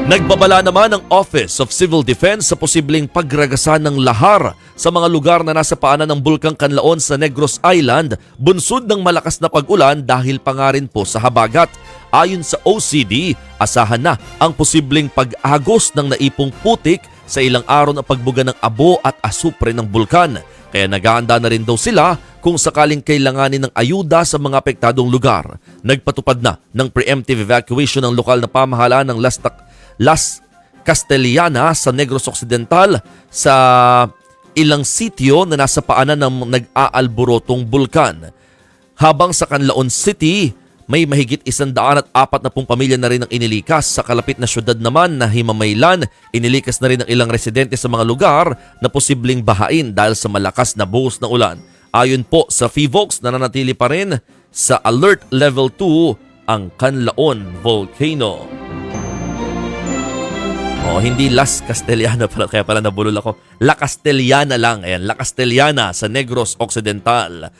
Nagbabala naman ang Office of Civil Defense sa posibleng pagragasan ng lahar sa mga lugar na nasa paanan ng Bulkang Kanlaon sa Negros Island, bunsod ng malakas na pag-ulan dahil pa nga rin po sa habagat. Ayon sa OCD, asahan na ang posibleng pag-agos ng naipong putik sa ilang araw na pagbuga ng abo at asupre ng bulkan. Kaya naghahanda na rin daw sila kung sakaling kailanganin ng ayuda sa mga apektadong lugar. Nagpatupad na ng preemptive evacuation ng lokal na pamahalaan ng Las Castellanas sa Negros Occidental sa ilang sitio na nasa paanan ng nag-aalborotong bulkan. Habang sa Canlaon City, may mahigit 140 pamilya na rin ang inilikas. Sa kalapit na syudad naman na Himamaylan, inilikas na rin ang ilang residente sa mga lugar na posibleng bahain dahil sa malakas na buhos na ulan. Ayon po sa FIVOX, nananatili pa rin sa Alert Level 2 ang Canlaon Volcano. Hindi Las Castellana pala, kaya pala nabulol ako. La Castellana lang. Ayan, La Castellana sa Negros Occidental.